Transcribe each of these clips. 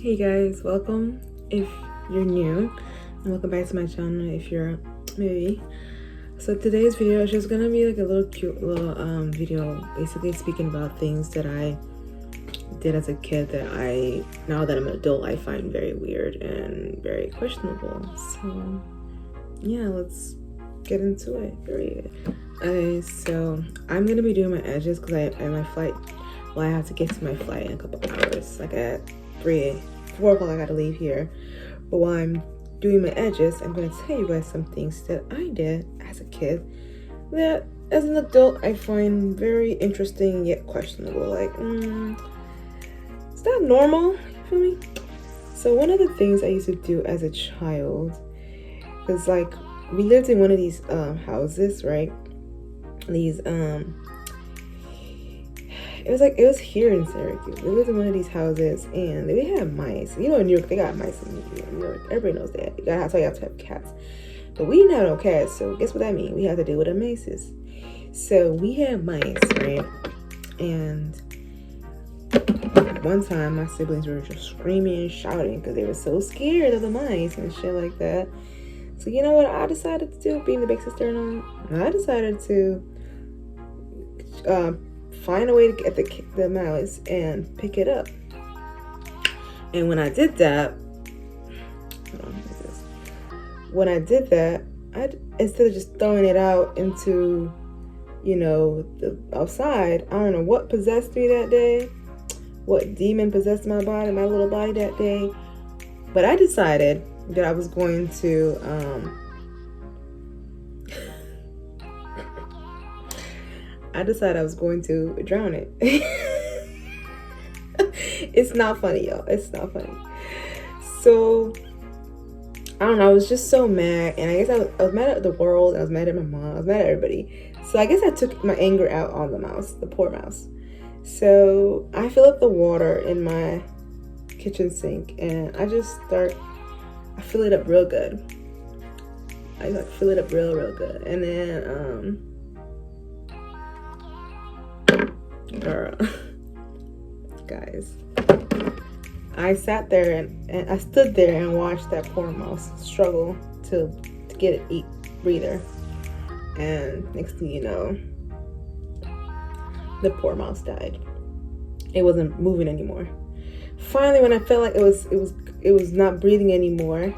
Hey guys, welcome if you're new, and welcome back to my channel if you're maybe. So today's video is just gonna be like a little cute little video, basically speaking about things that I did as a kid that now that I'm an adult, I find very weird and very questionable. So yeah, let's get into it. Period. So I'm gonna be doing my edges because I have to get to my flight in a couple hours, like at 4 o'clock. I gotta leave here. But while I'm doing my edges, I'm gonna tell you guys some things that I did as a kid that as an adult I find very interesting yet questionable. Like, is that normal? You feel me? So one of the things I used to do as a child was, like, we lived in one of these houses, right? These it was here in Syracuse. We lived in one of these houses and we had mice. You know, in New York, they got mice in New York. Everybody knows that. That's why you have to have cats. But we didn't have no cats, so guess what that means? We had to deal with the mice. So we had mice, right? And one time my siblings were just screaming and shouting because they were so scared of the mice and shit like that. So you know what I decided to do, being the big sister and all? I decided to find a way to get the mouse and pick it up. And when I did that, instead of just throwing it out into, the outside, I don't know what possessed me that day, what demon possessed my little body that day, but I decided that I was going to drown it. It's not funny, y'all. It's not funny. So, I don't know. I was just so mad. And I guess I was mad at the world. I was mad at my mom. I was mad at everybody. So, I guess I took my anger out on the mouse, the poor mouse. So, I fill up the water in my kitchen sink. And I fill it up real good. I fill it up real good. And then, girl, guys, I sat there and I stood there and watched that poor mouse struggle to get it breather, and next thing you know, the poor mouse died. It wasn't moving anymore. Finally, when I felt like it was not breathing anymore,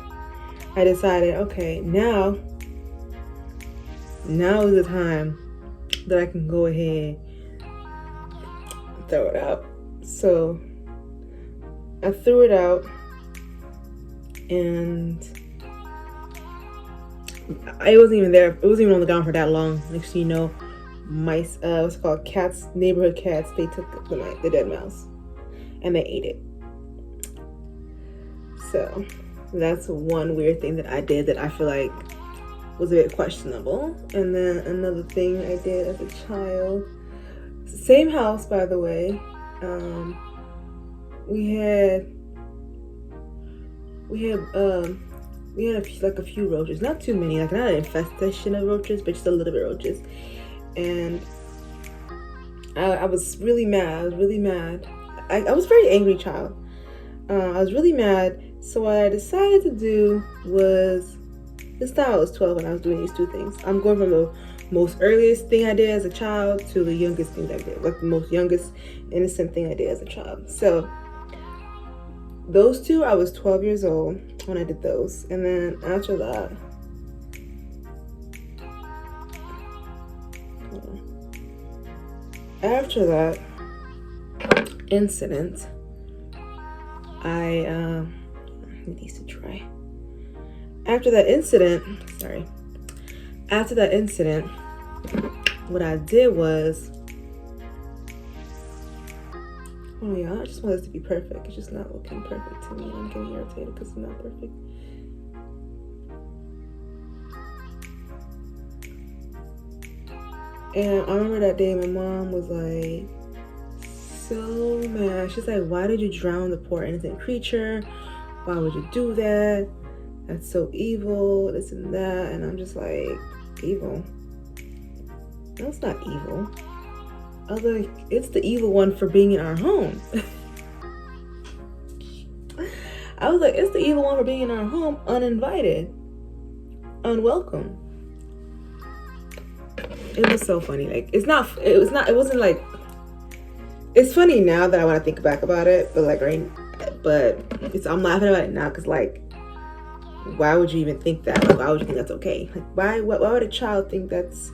I decided, okay, now is the time that I can go ahead, throw it out. So I threw it out, and it wasn't even there. It wasn't even on the ground for that long. Next thing you know, mice, what's it called, cats, neighborhood cats, they took the dead mouse and they ate it. So that's one weird thing that I did that I feel like was a bit questionable. And then another thing I did as a child, same house, by the way. We had a few roaches, not too many, like not an infestation of roaches, but just a little bit of roaches. And I was really mad. I was a very angry child. I was really mad. So what I decided to do was, this time I was 12 and I was doing these two things. I'm going from the most earliest thing I did as a child to the youngest thing I did, like the most youngest innocent thing I did as a child. So those two, I was 12 years old when I did those. And then after that incident, I need these to dry. After that incident, what I did was, oh yeah, I just want this to be perfect. It's just not looking perfect to me. I'm getting irritated because it's not perfect. And I remember that day my mom was like so mad. She's like, why did you drown the poor innocent creature? Why would you do that? That's so evil, this and that. And I'm just like, evil? No, it's not evil. I was like, it's the evil one for being in our home. I was like, it's the evil one for being in our home uninvited, unwelcome. It was so funny. Like, it wasn't like, it's funny now that I want to think back about it, but like, I'm laughing about it now because like, why would you even think that? Like, why would you think that's okay? Like, why would a child think that's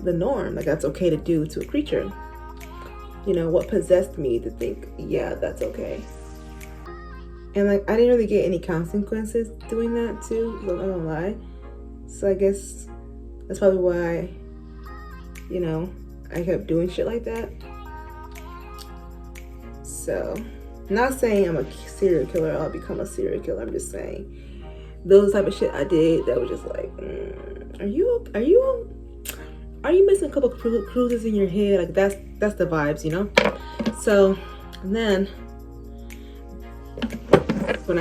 the norm? Like, that's okay to do to a creature? You know, what possessed me to think, yeah, that's okay? And like, I didn't really get any consequences doing that too, so I'm not gonna lie. So I guess that's probably why, you know, I kept doing shit like that. So, not saying I'm a serial killer, I'll become a serial killer. I'm just saying those type of shit I did that was just like, are you missing a couple cruises in your head? Like, that's the vibes, you know? So, and then when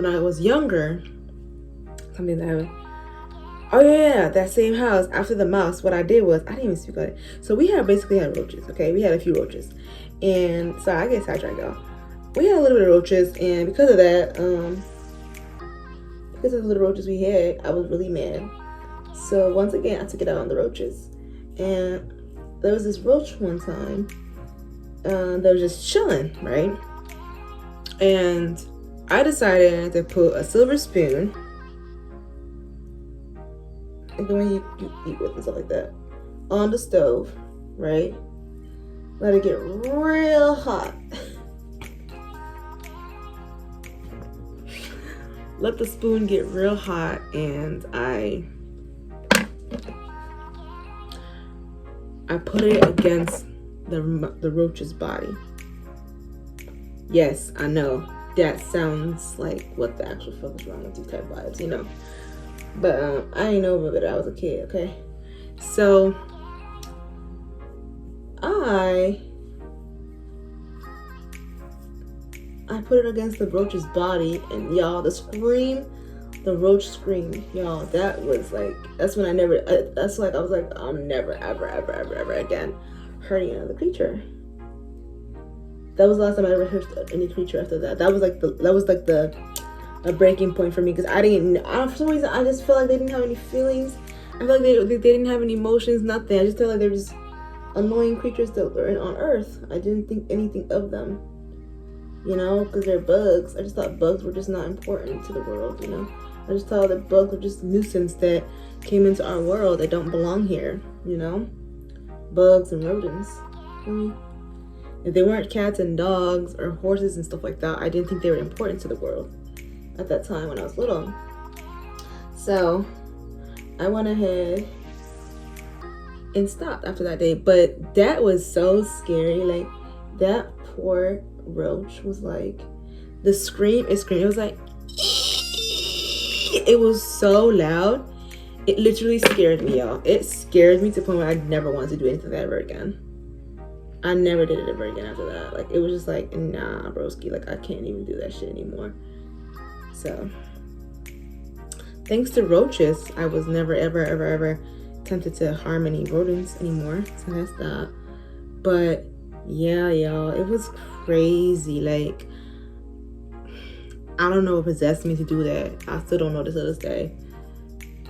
I was younger, something that that same house after the mouse, what I did was, I didn't even speak on it. So we basically had roaches, okay? We had a few roaches. And so I get sidetracked, y'all. We had a little bit of roaches, and because of that, because of the little roaches we had, I was really mad. So once again, I took it out on the roaches. And there was this roach one time that was just chilling, right? And I decided to put a silver spoon, like the one you eat with and stuff like that, on the stove, right? Let it get real hot. Let the spoon get real hot, and I put it against the roach's body. Yes, I know that sounds like what the actual fuck is wrong with these type vibes, you know. But I ain't know about it. I was a kid, okay? So I put it against the roach's body, and y'all, the roach screamed, y'all. That was like, that's when I was like, I'm never, ever again hurting another creature. That was the last time I ever hurt any creature after that. That was like a breaking point for me, because for some reason, I just felt like they didn't have any feelings. I felt like they didn't have any emotions, nothing. I just felt like they were just annoying creatures that were on Earth. I didn't think anything of them, you know, because they're bugs. I just thought bugs were just not important to the world, you know. I just thought that bugs were just nuisance that came into our world that don't belong here, you know. Bugs and rodents. If they weren't cats and dogs or horses and stuff like that, I didn't think they were important to the world at that time when I was little. So I went ahead and stopped after that day. But that was so scary. Like, that poor roach was like, it screamed. It was like, it was so loud. It literally scared me, y'all. It scared me to the point where I never wanted to do anything like that ever again. I never did it ever again after that. Like, it was just like, nah, broski. Like, I can't even do that shit anymore. So, thanks to roaches, I was never, ever tempted to harm any rodents anymore. So that's that. But yeah, y'all, it was crazy. Like, I don't know what possessed me to do that. I still don't know this to this day.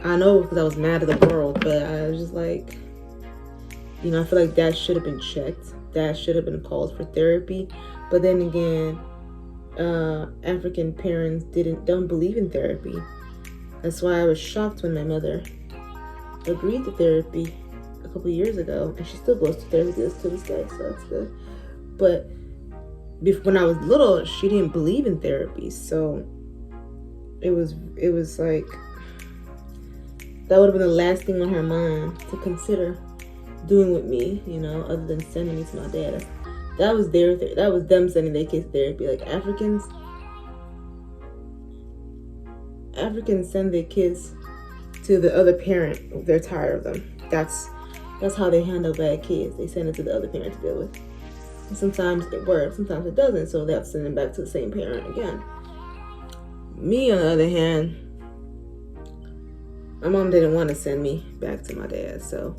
I know because I was mad at the world, but I was just like, you know, I feel like that should have been checked. That should have been called for therapy. But then again, African parents don't believe in therapy. That's why I was shocked when my mother agreed to therapy a couple years ago, and she still goes to therapy to this day, so that's good. But when I was little, she didn't believe in therapy, so it was like, that would have been the last thing on her mind to consider doing with me, you know, other than sending me to my dad. That was them sending their kids to therapy. Like, Africans send their kids to the other parent if they're tired of them. That's how they handle bad kids. They send it to the other parent to deal with. And sometimes it works, sometimes it doesn't, so they have to send them back to the same parent again. Me, on the other hand, my mom didn't want to send me back to my dad, so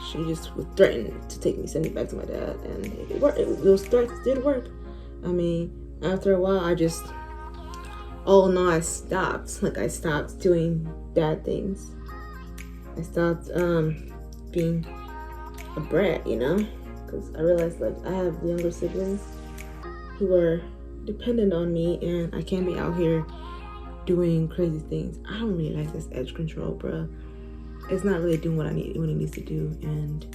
she just was threatened to send me back to my dad, and it worked. Those threats did work. I mean, after a while, I just oh no, I stopped. Like, I stopped doing bad things. I stopped being a brat, you know? Because I realized, like, I have younger siblings who are dependent on me, and I can't be out here doing crazy things. I don't really like this edge control, bruh. It's not really doing what it needs to do, and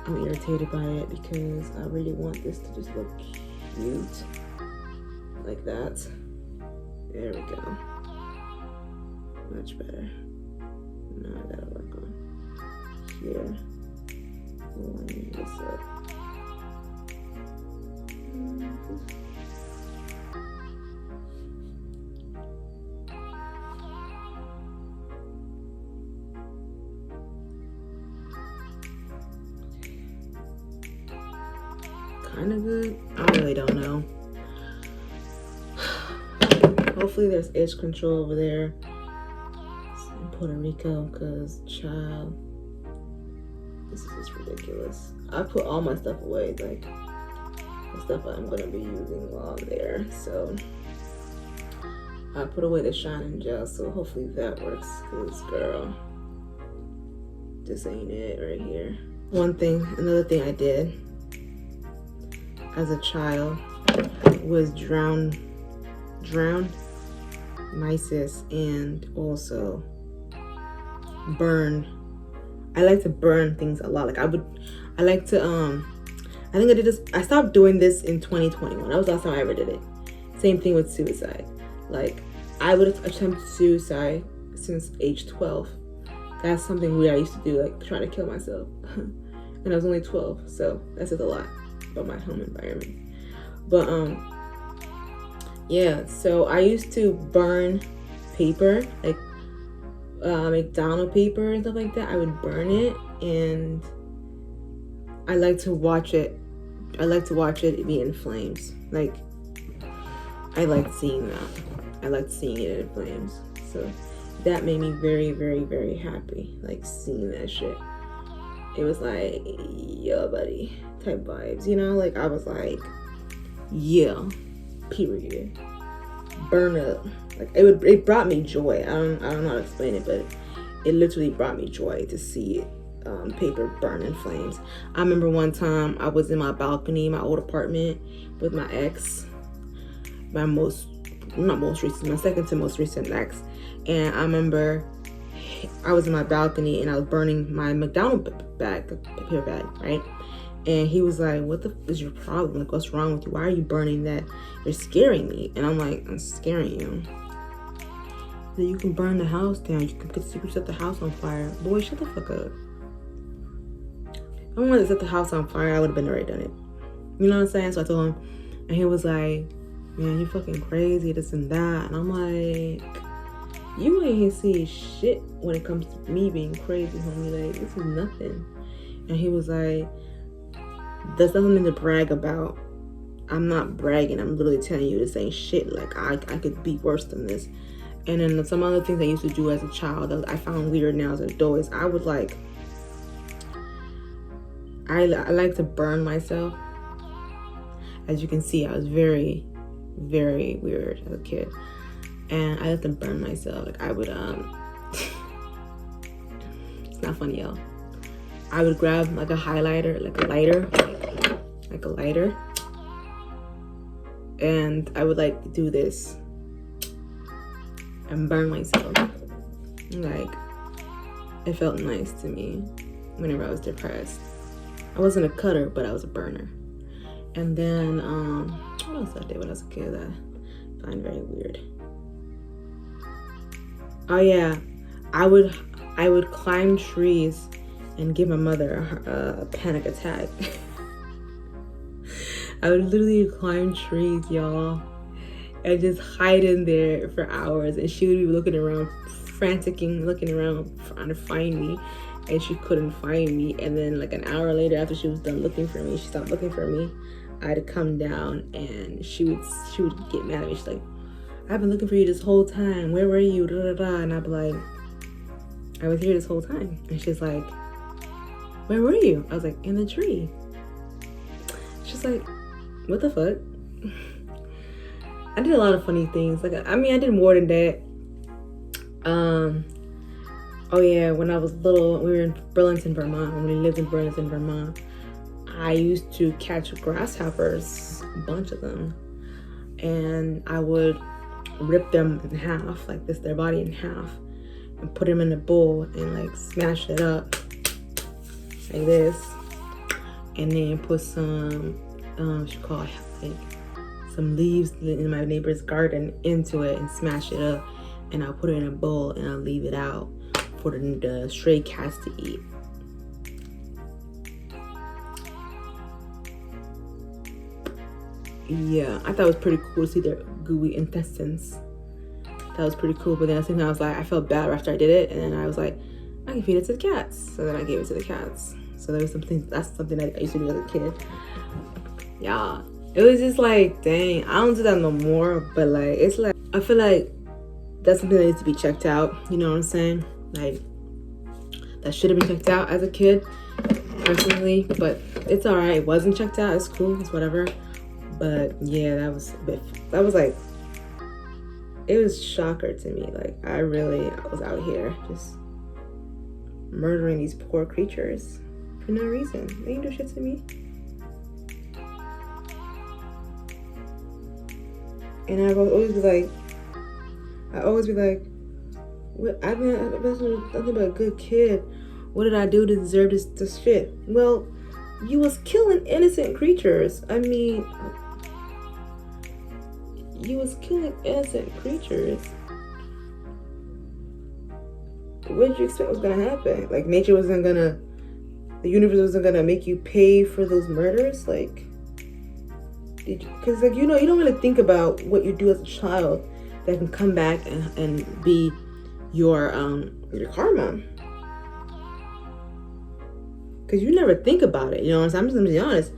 I'm irritated by it because I really want this to just look cute. Like that. There we go. Much better. Now I gotta work on here. Line this up. Kind of good. I really don't know. Hopefully there's edge control over there in Puerto Rico, because child, this is just ridiculous. I put all my stuff away, like the stuff I'm gonna be using while I'm there. So I put away the shining gel, so hopefully that works, because girl, this ain't it right here. Another thing I did as a child was drown mysis, and also burn. I like to burn things a lot. Like I like to I think I did this. I stopped doing this in 2021. That was the last time I ever did it. Same thing with suicide. Like I would attempt suicide since age 12. That's something weird I used to do, like trying to kill myself. And I was only 12, so that says a lot about my home environment. But yeah, so I used to burn paper, like McDonald's paper and stuff like that. I would burn it, and I like to watch it. I like to watch it be in flames. Like, I liked seeing that. I liked seeing it in flames. So that made me very, very, very happy. Like, seeing that shit. It was like, yeah, buddy, type vibes, you know? Like, I was like, yeah, period. Burn up. Like, it brought me joy. I don't know how to explain it, but it literally brought me joy to see it. Paper burn in flames. I remember one time I was in my balcony, my old apartment, with my ex, my second to most recent ex, and I remember I was in my balcony and I was burning my McDonald's paper bag, right? And he was like, "What the is your problem? Like, what's wrong with you? Why are you burning that? You're scaring me." And I'm like, "I'm scaring you? Then you can burn the house down. You can set the house on fire." Boy, shut the fuck up. If I wanted to set the house on fire, I would have been already done it. You know what I'm saying? So I told him, and he was like, "Man, you fucking crazy, this and that." And I'm like, you ain't see shit when it comes to me being crazy, homie. Like, this is nothing. And he was like, "That's nothing to brag about." I'm not bragging. I'm literally telling you this ain't shit. Like, I could be worse than this. And then some other things I used to do as a child that I found weird now as an adult is I would like, I like to burn myself. As you can see, I was very, very weird as a kid. And I like to burn myself. Like, I would, it's not funny, y'all. I would grab like a highlighter, like a lighter, and I would like do this and burn myself. Like, it felt nice to me whenever I was depressed. I wasn't a cutter, but I was a burner. And then, what else I did when I was a kid that I find very weird? Oh yeah, I would climb trees and give my mother a panic attack. I would literally climb trees, y'all, and just hide in there for hours, and she would be looking around, looking around, trying to find me, and she couldn't find me. And then like an hour later, after she was done looking for me, she stopped looking for me, I'd come down, and she would get mad at me. She's like, "I've been looking for you this whole time. Where were you?" Da, da, da. And I'd be like, "I was here this whole time." And she's like, "Where were you?" I was like, "In the tree." She's like, "What the fuck?" I did a lot of funny things. Like, I mean, I did more than that. Oh yeah, when I was little, we were in Burlington, Vermont. When we lived in Burlington, Vermont, I used to catch grasshoppers, a bunch of them, and I would rip them in half, like this, their body in half, and put them in a bowl and like smash it up like this, and then put some what you call it, like some leaves in my neighbor's garden into it and smash it up, and I'll put it in a bowl and I'll leave it out for the stray cats to eat. Yeah, I thought it was pretty cool to see their gooey intestines. That was pretty cool, but then at the same time I was like, I felt bad after I did it, and then I was like, I can feed it to the cats. So then I gave it to the cats. So there was that's something that I used to do as a kid. Yeah, it was just like, dang, I don't do that no more, but like, it's like, I feel like that's something that needs to be checked out, you know what I'm saying? Like, that should have been checked out as a kid, personally, but it's all right. It wasn't checked out, it's cool, it's whatever. But yeah, that was like, it was shocker to me. Like, I was out here just murdering these poor creatures for no reason. They didn't do shit to me. And I would always be like, what? I've been nothing but a good kid. What did I do to deserve this shit? Well, you was killing innocent creatures. I mean, you was killing innocent creatures. What did you expect was gonna happen? Like, the universe wasn't gonna make you pay for those murders? Like, because like, you know, you don't really think about what you do as a child that can come back and be your karma. Because you never think about it, you know what I'm saying? I'm just gonna be honest.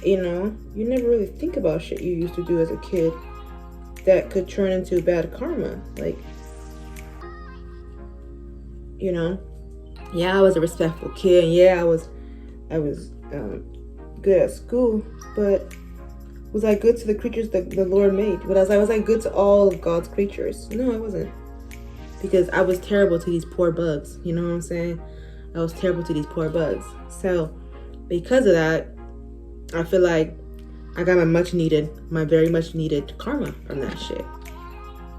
You know, you never really think about shit you used to do as a kid that could turn into bad karma. Like, you know, yeah, I was a respectful kid. Yeah, I was good at school, but was I good to the creatures that the Lord made? Was I good to all of God's creatures? No, I wasn't. Because I was terrible to these poor bugs. You know what I'm saying? I was terrible to these poor bugs. So, because of that, I feel like I got my very much needed karma from that shit.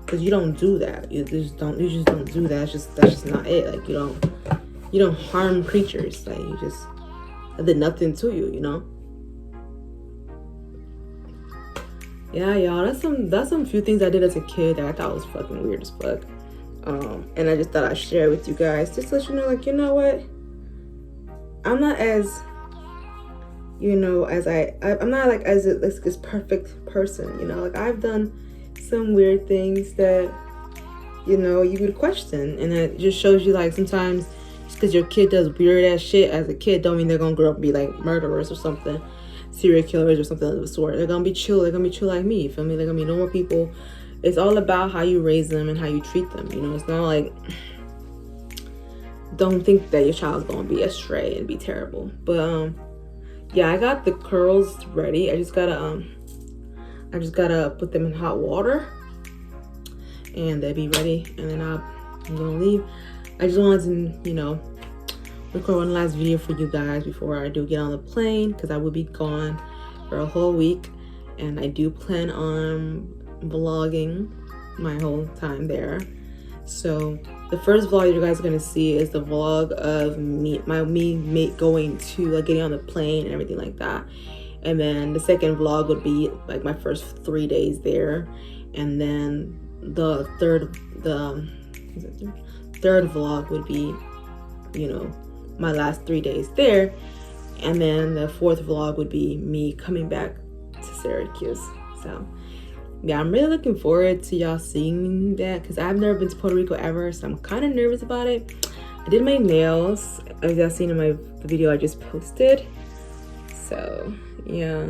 Because you don't do that. You just don't do that. That's just not it. Like, you don't harm creatures. Like, I did nothing to you, you know? Yeah, y'all, that's some few things I did as a kid that I thought was fucking weird as fuck. And I just thought I'd share with you guys, just to let you know, like, you know what? I'm not as, you know, I'm not like as this perfect person, you know? Like, I've done some weird things that, you know, you would question, and it just shows you, like, sometimes just because your kid does weird ass shit as a kid don't mean they're gonna grow up and be like murderers or something, serial killers or something of the sort. They're gonna be chill. They're gonna be chill like me. You feel me? They're gonna be normal people. It's all about how you raise them and how you treat them. You know, it's not like, don't think that your child's gonna be astray and be terrible. But yeah, I got the curls ready. I just gotta put them in hot water, and they'll be ready. And then I'm gonna leave. I just wanted to, you know, record one last video for you guys before I do get on the plane, because I will be gone for a whole week, and I do plan on vlogging my whole time there. So the first vlog you guys are gonna see is the vlog of me going to, like, getting on the plane and everything like that. And then the second vlog would be like my first 3 days there, and then the third vlog would be, you know, my last 3 days there, and then the fourth vlog would be me coming back to Syracuse. So yeah, I'm really looking forward to y'all seeing that, because I've never been to Puerto Rico ever, so I'm kind of nervous about it. I did my nails, as y'all seen in the video I just posted. So yeah,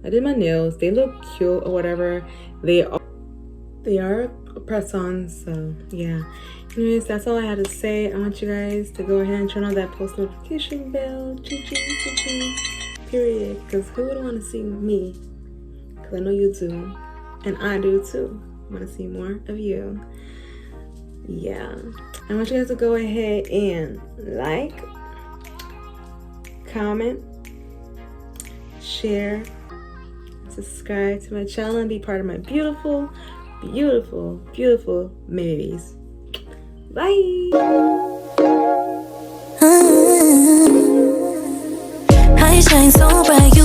I did my nails. They look cute or whatever. They are press-ons. So yeah. Anyways, that's all I had to say. I want you guys to go ahead and turn on that post notification bell. Ching, period. Because who would want to see me? Because I know you do. And I do too. I want to see more of you. Yeah. I want you guys to go ahead and like, comment, share, subscribe to my channel, and be part of my beautiful, beautiful, beautiful babies. Bye. I shine so bright.